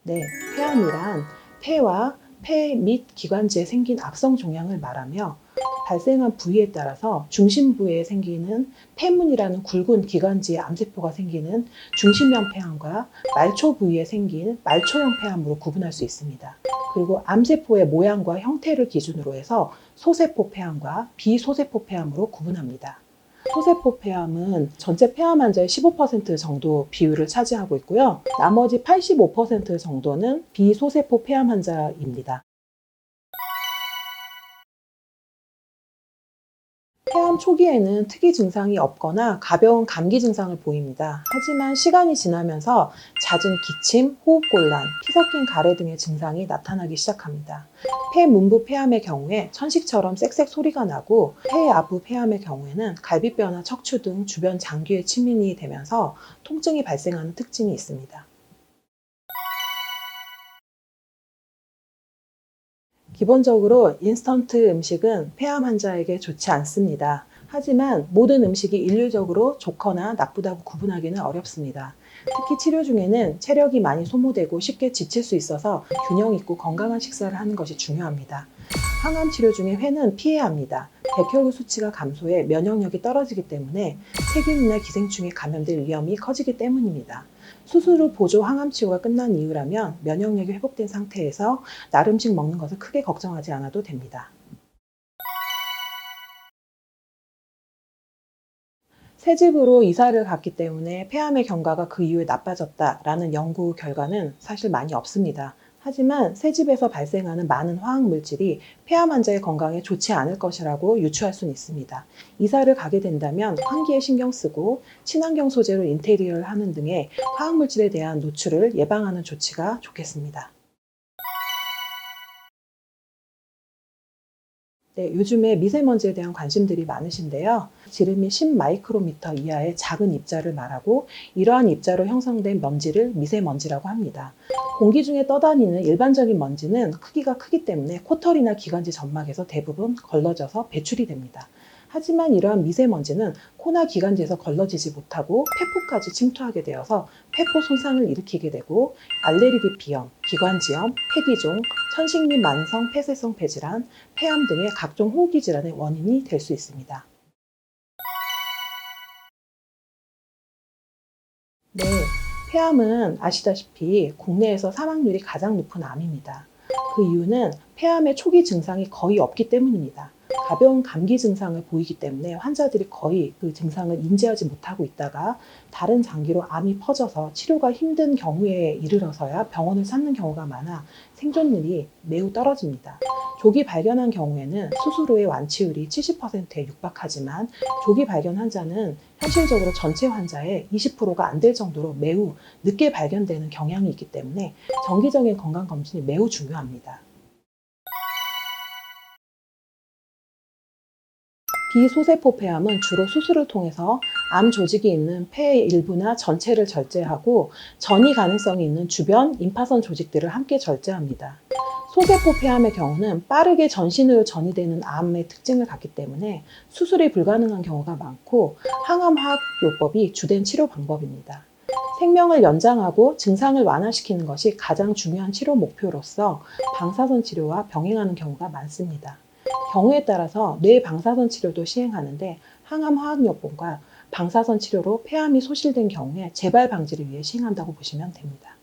네, 폐암이란 폐와 폐 및 기관지에 생긴 악성 종양을 말하며 발생한 부위에 따라서 중심부에 생기는 폐문이라는 굵은 기관지에 암세포가 생기는 중심형 폐암과 말초 부위에 생긴 말초형 폐암으로 구분할 수 있습니다. 그리고 암세포의 모양과 형태를 기준으로 해서 소세포 폐암과 비소세포 폐암으로 구분합니다. 소세포 폐암은 전체 폐암 환자의 15% 정도 비율을 차지하고 있고요. 나머지 85% 정도는 비소세포 폐암 환자입니다. 폐암 초기에는 특이 증상이 없거나 가벼운 감기 증상을 보입니다. 하지만 시간이 지나면서 잦은 기침, 호흡곤란, 피 섞인 가래 등의 증상이 나타나기 시작합니다. 폐문부 폐암의 경우에 천식처럼 쌕쌕 소리가 나고 폐아부 폐암의 경우에는 갈비뼈나 척추 등 주변 장기에 침입이 되면서 통증이 발생하는 특징이 있습니다. 기본적으로 인스턴트 음식은 폐암 환자에게 좋지 않습니다. 하지만 모든 음식이 일률적으로 좋거나 나쁘다고 구분하기는 어렵습니다. 특히 치료 중에는 체력이 많이 소모되고 쉽게 지칠 수 있어서 균형 있고 건강한 식사를 하는 것이 중요합니다. 항암 치료 중에 회는 피해야 합니다. 백혈구 수치가 감소해 면역력이 떨어지기 때문에 세균이나 기생충에 감염될 위험이 커지기 때문입니다. 수술 후 보조 항암 치료가 끝난 이후라면 면역력이 회복된 상태에서 날 음식 먹는 것을 크게 걱정하지 않아도 됩니다. 새 집으로 이사를 갔기 때문에 폐암의 경과가 그 이후에 나빠졌다라는 연구 결과는 사실 많이 없습니다. 하지만 새 집에서 발생하는 많은 화학 물질이 폐암 환자의 건강에 좋지 않을 것이라고 유추할 수는 있습니다. 이사를 가게 된다면 환기에 신경 쓰고 친환경 소재로 인테리어를 하는 등의 화학 물질에 대한 노출을 예방하는 조치가 좋겠습니다. 네, 요즘에 미세먼지에 대한 관심들이 많으신데요. 지름이 10마이크로미터 이하의 작은 입자를 말하고 이러한 입자로 형성된 먼지를 미세먼지라고 합니다. 공기 중에 떠다니는 일반적인 먼지는 크기가 크기 때문에 코털이나 기관지 점막에서 대부분 걸러져서 배출이 됩니다. 하지만 이러한 미세먼지는 코나 기관지에서 걸러지지 못하고 폐포까지 침투하게 되어서 폐포 손상을 일으키게 되고 알레르기 비염, 기관지염, 폐기종, 천식 및 만성 폐쇄성 폐질환, 폐암 등의 각종 호흡기 질환의 원인이 될 수 있습니다. 네, 폐암은 아시다시피 국내에서 사망률이 가장 높은 암입니다. 그 이유는 폐암의 초기 증상이 거의 없기 때문입니다. 가벼운 감기 증상을 보이기 때문에 환자들이 거의 그 증상을 인지하지 못하고 있다가 다른 장기로 암이 퍼져서 치료가 힘든 경우에 이르러서야 병원을 찾는 경우가 많아 생존율이 매우 떨어집니다. 조기 발견한 경우에는 수술 후의 완치율이 70%에 육박하지만 조기 발견 환자는 현실적으로 전체 환자의 20%가 안 될 정도로 매우 늦게 발견되는 경향이 있기 때문에 정기적인 건강검진이 매우 중요합니다. 비소세포 폐암은 주로 수술을 통해서 암 조직이 있는 폐의 일부나 전체를 절제하고 전이 가능성이 있는 주변 임파선 조직들을 함께 절제합니다. 소세포 폐암의 경우는 빠르게 전신으로 전이되는 암의 특징을 갖기 때문에 수술이 불가능한 경우가 많고 항암화학요법이 주된 치료 방법입니다. 생명을 연장하고 증상을 완화시키는 것이 가장 중요한 치료 목표로서 방사선 치료와 병행하는 경우가 많습니다. 경우에 따라서 뇌 방사선 치료도 시행하는데 항암화학요법과 방사선 치료로 폐암이 소실된 경우에 재발 방지를 위해 시행한다고 보시면 됩니다.